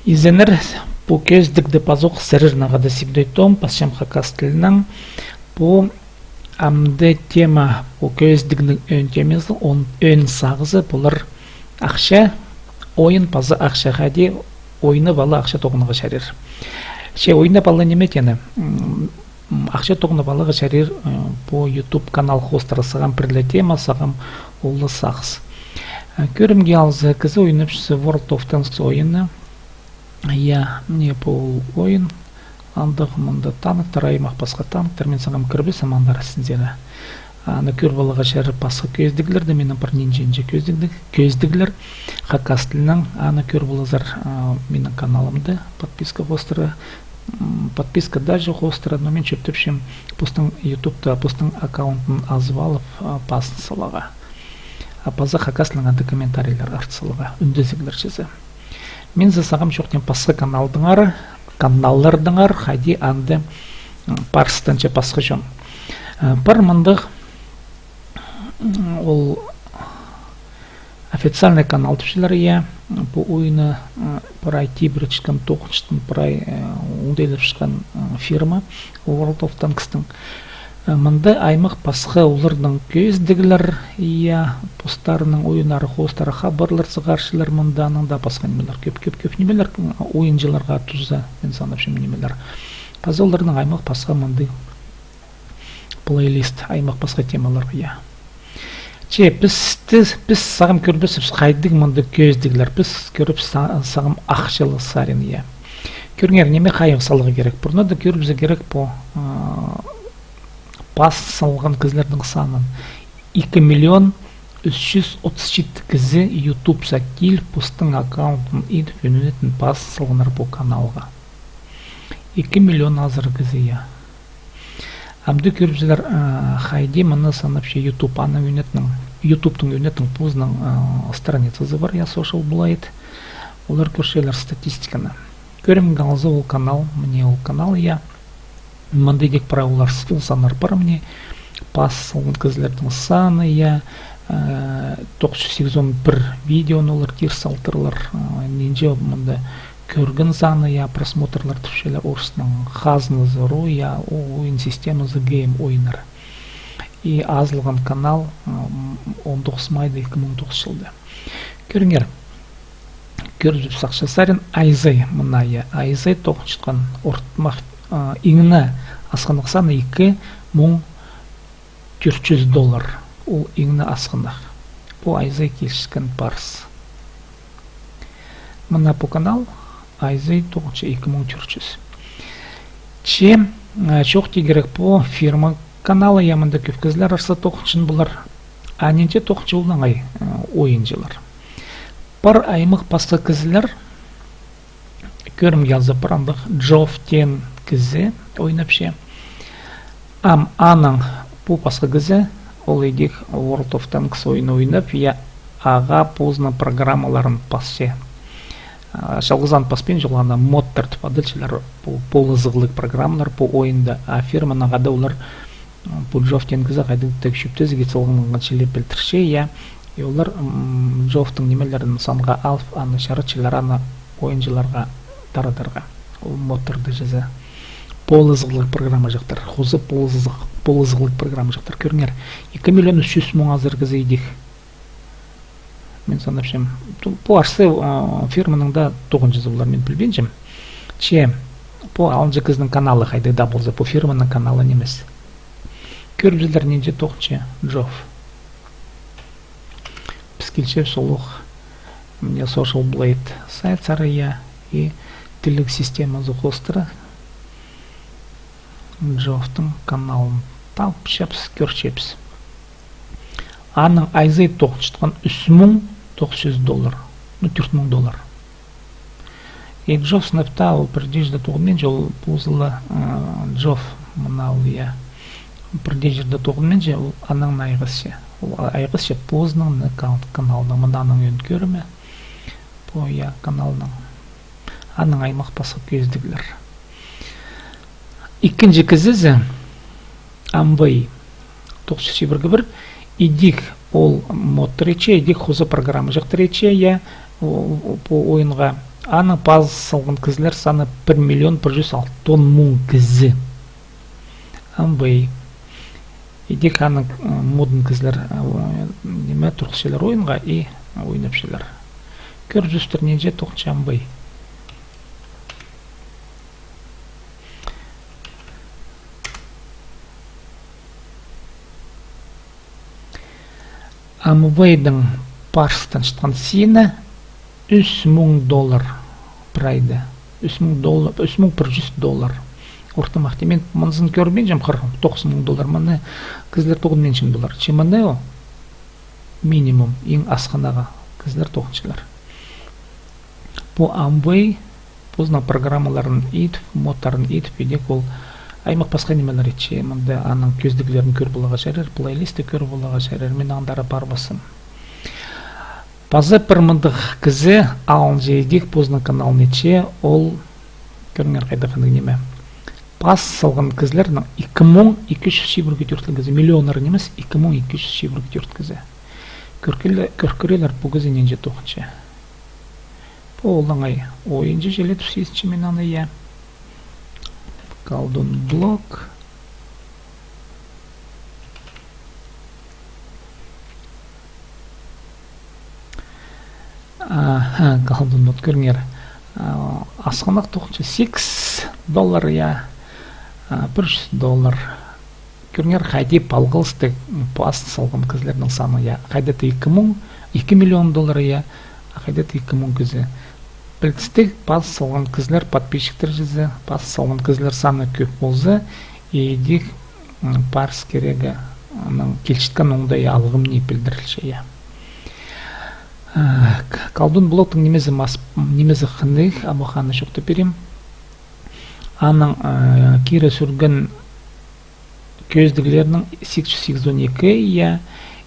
Изенер по көздігді пазуқ сірірнаға да сибдейтом, пасшам хакастылынан по амды тема по көздігінің өн темесі, өн сағызы болар ақша, ойын пазы ақша қади, ойыны балы ақша тоғыныға шәрір. Ойыны балы неметені, ақша тоғыны балыға шәрір по YouTube канал хостары саған бірлі тема, саған олы сағыз. Көрімге алзы кізі ойынышысы World of Tanks ойыны. Я не по ойын, андық мұнда танықтар, аймақ басқа танықтар, мен сағам кірбі самандар сіздері. Аны көр балыға шәрі басқа көздігілерді, менің бір нинженже көздігілер. Хакастылынан, аны көр балызар менің каналымды, подписка хостыры. Подписка даже хостыры, но мен чөптіпшім пұстың ютубта, пұстың аккаунтын азвалып пасын салаға. Апаза хакастылынан анды комментарийлер артсалаға, үндізігілер чезі. Мен засағам жоқтен пасқы каналлардыңар, қайди анды парсыданча пасқы жон. Бар мындық ол официальный канал түшілер ия, бұл ойыны бір IT бір шыққан, тоқыншықтың бір ұндайлып шыққан фирма, World of Tanks'тың. Мында аймақ пасқы олардың көздігілер ия, постарының ойынары, хостары, хабарлар, сығаршылар, мұнданың да пасқа немелер, көп немелер, ойынжыларға тұзда, мен санапшым немелер. Пазы олардың аймақ пасқа мұнды плейлист, аймақ пасқа темалар ия. Біз сағым көрбесіп қайдың мұнды көздігілер, біз көріп сағым ақшылы сарин ия. Көріңер, неме қайық салығы керек, бұрына да көрбізі керек по пас салған кізлердің санын 2.337 кізі YouTube сәкіл пұстың аккаунтын едіп өнінетін пас салғынар бұл каналға. 2 миллион азыр кізі я. Амды көріпсілер қайде мұны санапшы YouTube'тың өнетін пұзының страницасы бар, я social блайд. Олар көршелер статистиканы. Көрім ғалзы ол канал, мне ол канал я. Мындай дек пара олар сыл санар бар мне, пас салған кізлердің саны я, 981 видеоны олар тер салтырлар, ненже мұнда көргін саны я, просмотрлар түшелер орысының қазынызы ру я, ойын системазы гейм ойынар. И азылған канал 19 майда 2009 жылды. Көріңер, көріп сақшы сарин айзай мұна я, айзай тоқын шыққан ортмақ иңіне асқандық саны $2.400. Ол иңіне асқандық. Бұл айзай келшіскен парыз. Мұна бұл канал айзай 2.400. Чоқты керек бұл фирма каналы ямында көпкізлер арса тоқыншын бұлар. Аненде тоқыншы олдан ай ойынжылар. Бар аймық басқа кізілер көрім ялзы парандық Джофтен кізі ойнапше. Аның бұл басқа кізі ол едек World of Tanks ойыны ойнап, я аға позна программаларын пасше. Шалғызан паспен жылғанда модтар түпадылшылар бұл ызығылық программалар бұл ойында, а фирманың ағада олар бұл Джофтен кізі қайды төк шүптезі кетсілғынған шелеп білтірше, я олар Джофтың немелерін санға алып, аны шарытшылар аны ойынжыларға тарадарға. Ол модтарды жаза. Полызғылық программа жақтар, қозы полызғылық программа жақтар. Көріңер, 2.300.000 азыр кізі едек. Мен санапшым, бұл арсы фирманың да 9 жазы олар мен білбенжім. Бұл алынжы кіздің каналы қайды да болза, бұл фирманың каналы немес. Көріп жылдар ненже 9 Джоф. Піскелшев солуқ, мне social blade сайт сарыя и тілік системазы қостыры. Джофтың каналын тауып шапс, көршепс. Аның айзай тоқшытқан $3.900, $4.000. И Джоф сынапта ол бірдежді тоғынмен жол бұзылы Джоф мұнау я. Бірдежді тоғынмен жол аның айғызше. Айғызше бұзының каналының мұнданың өн көріме. Бұл я каналының. Аның аймақ басы көздігілер. Икінжі кізізі Амвай 901 идик ол мод рече, идик хоза программа жақтыр рече, я по ойынға Аның паз салган кызлар саны 1 миллион 106 мың кызы. Амбай. Идек аның модын кызлар неме туркшылар ойынға и ойнапшылар. Көржүстер неже тоқчы амбай. Амбайдың парстан шыққан сені $3,000 прайды. $3,100. Ортамақты мен мұнызын көрбен жам қыр $9,000 маны кізлер $9,000. Чеманы о минимум ең асқанаға кізлер тоқыншылар. По амбай позна программаларын ит, моттарын ит, едек ол аймақ басқа немелер етші. Мұнда аның көздігілерін көр болаға шәрер, плейлисті көр болаға шәрер, мен аңдары бар басым. Пазы бір мұндық кізі алын жейдек позна канал нече, ол көріңер қайдақының неме. Паз салған кізлерінің 2200 кізі, миллионар немес 2200 кізі. Көркірелер бұл кізі ненже тоқыншы. Бұл оңай ойынжы желе түсесінші мен аны е. Колдун блок. Колдун блок көріңер. Асқанақ тоқыншы $6 я. $100. Көріңер қайде палғылысты пас салған кізлердің саны я. Қайдаты $2 миллион я. Қайдаты 2,000 кізі. Білдістік пас салған кізлер подписчиктер жізі. Пас салған кізлер саны көп болзы. Едік парс керегі келшіткен оңдай алғым не білдірілші я. Колдун блоктың немезі қындық амықаны шоқты берем. Аның кері сүрген көздігілерінің 882 я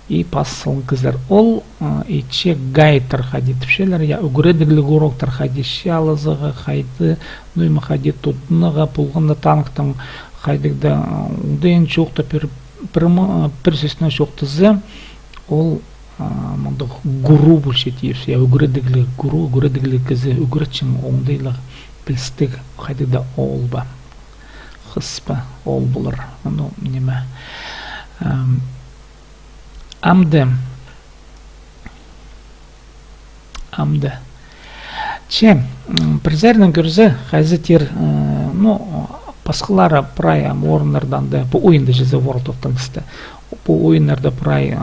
и пас салған кізлер. Ол ече гайтар қадетіпшелер я үгіредігілік уроктар қадеші алызығы қайды ноймы қадет тұдыныға болғанда танықтың қайдығда ұндайын жоқты бір сөсіне жоқтызы ол мұндық гуру бұлшет еші я үгіредігілік гуру үгіредігілік кізі үгіретшін оңдайлық білістік қайдығда ол ба қыспа ол бұлыр неме Амды. Че, призердің көрзі қайзетер, пасқылары прай орындардан да, бұл ойынды жезі World of Tanks'ты. Бұл ойындарда прай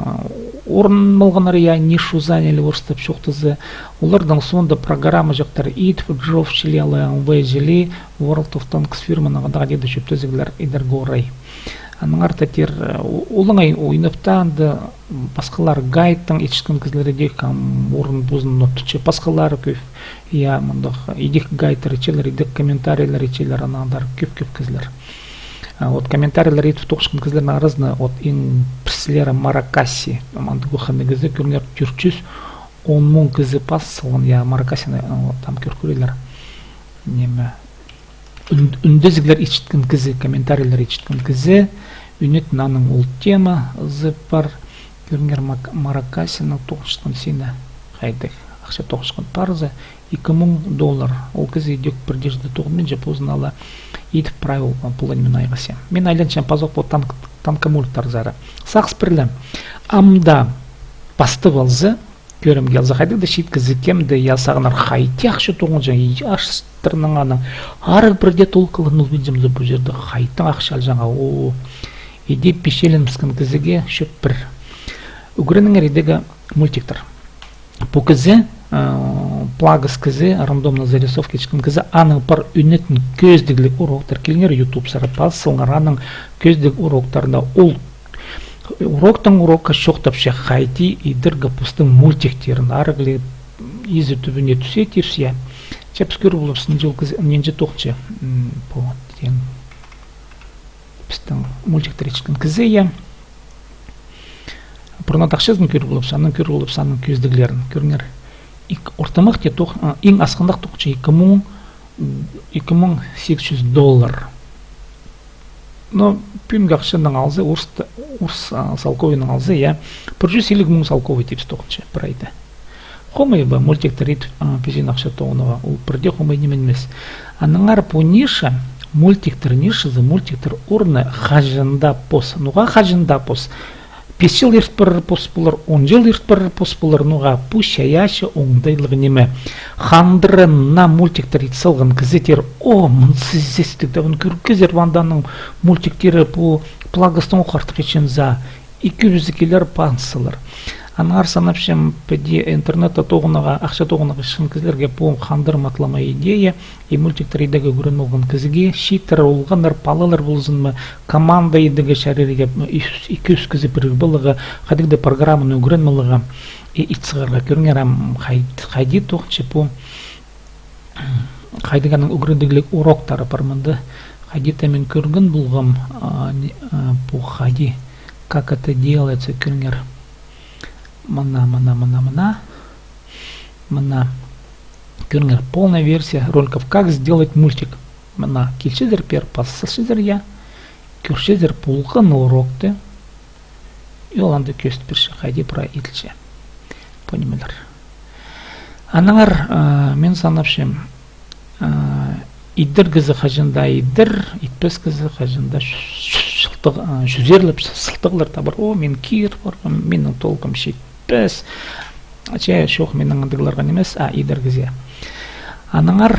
орын болғанар я нишу заняли орыстап шоқтызы. Олардан сонда программа жоқтар ит, джов шилелі, аңвай жили, World of Tanks фирманың дағадеді шөптізігілер идергі орай. Аның артатер олыңай ойныптанды басқалар гайттың етшіскен кізлерде орын бұзын нотычы. Басқалары көп, я мұндық едек гайттар етшелер, едек комментарийлер етшелер анағдар көп кізлер. Вот комментарийлер етіп тоқшықын кізлерін арызны, вот ең пірсілері Маракаси, мандығы қанды кізі көрінер 410 мың кізі пас салған, я Маракасины там көркөрелер. Неме үндізгілер етшіткен кізі, комментарийлер етшіткен кізі, үнет наның ол тема зыпар көрінгер Маракасының тоқшықын сені қайдық ақша тоқшықын парызы $2,000 ол кізі едек бірдежді тоғымен жапозын ала етіп правил пұланымен айғасы. Мен айланшан пазоқ бұл танкамульттар зары. Сақс бірлі амда басты балзы көрім келзі қайдық да шеткізі кемді ясағынар қайты ақшы тоғын жаңа ашыстырының аны арық бірде толқылы нұл бензімді бұл жерді қайтың ақшал жаңа едеп пешелін бізген кізіге шөп бір үгірінің әредегі мультиктар. Бұл кізі плагыз кізі рандомны зарисовка етшкен кізі аның бар үнетін көздігілік уроктар келіңер YouTube сарапаз сылғар аның көздік уроктарында ол уроктың урокқа шоқтапшы қайти идіргі пұстың мультиктерін арығылы езі түбіне түсе терсия. Чәпс көрі болырсын жол кізі ненже тоқчы пістің мультиктер етшкен кізі я. Бұрнатақшызын көрі болып, санын көрі болып, санын көздігілерін көріңер. Ортамақ те ең асқандақ тоқчы $2,800. Но пүнгі ақшының алзы, орыс салковының алзы, я, $150,000 салковый тепс тоқыншы бір айды. Хомай ба мультиктер ит пижин акша тоғынуға. Ол бірде хомай немен емес. Аныңар по ниша, мультиктер ниша за мультиктер урны хажында пос. Нуға хажында пос. 5 жыл ерт бір пос болар, 10 жыл ерт бір пос болар. Нуға пу шаяшы оңдайлығы неме. Хандырын на мультиктер ит салған кізетер. О, мұнсыз естік да. Күркізер ванданың мультиктері по плагастың оқартық ечен за 200 келер пансылар. Анар санапшым педи интернетта тоғынаға, ақша тоғынаға шын кізлерге по хандыр матлама идея и мультиктер идеге көрін олған кізге шитер олғандар палалар болызынмы команда идеге шариреге 200 кізі бірі болыға қадығды программыны көрін болыға итсығарға көрінгерам қайды тоқыншы по қайдығаның үгіріндігілік уроктары парманды қайды тәмен көрген болғам по қайды как это делается көрінгер Мана. Көріңер, полная версия роликов «Как сделать мультик». Мана, келшедер пер пассашедер я, көршедер пулған урокты, и оланды көст бірші қайды пра етілші. Понимелер. Анаңар, мен санапшым, иддір кізі қажында иддір, итпес кізі қажында жүзерліп сылтығылар табыр. О, мен кир бар, менің толқым шет. Пес, ача шоқ менің андыгларға немес, идір кізе. Анаңар,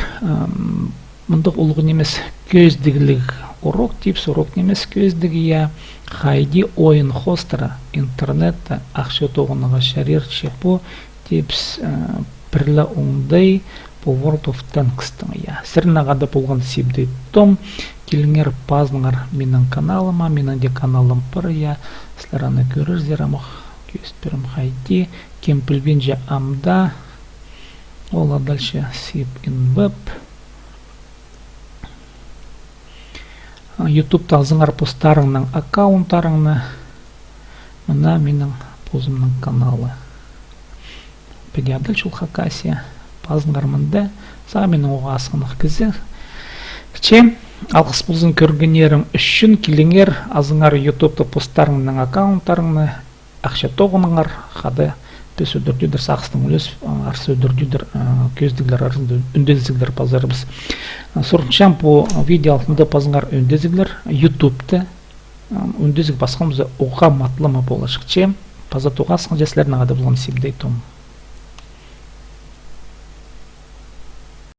мұндық ұлғы немес көздігілік урок, типс урок немес көздігі я қайды ойын хостера интернетта ақшы тоғынаға шарир шепу типс пірлі оңдай по World of Tanks-тың я. Сірнағада болған сепді том, келіңер пазныңар менің каналыма, менің де каналым пыр я, сілераны көрір зерамық. Көстерім қайды, кемпілбен же амда, ола дальше сип ин веб. YouTube тазыңар постарыңның аккаунтарыңны, мұна менің позымның каналы. Педи дальше улхакасия, пазыңар мұнда, саға менің оға асығынық кізі. Алғыс болзын көргенерім үшін келіңер азыңар YouTube постарыңның аккаунтарыңны, ақша тоғыныңар қады біз өдірдүйдір сақыстың үлес арсы өдірдүйдір көздігілер арасында үндезігілер пазарыбыз. Сұрыншам по видео алтында пазыңар үндезігілер YouTube-ты үндезік басқамызда оға матлама болашықче паза тоға асқан жәсілерін ағады болған себдей том.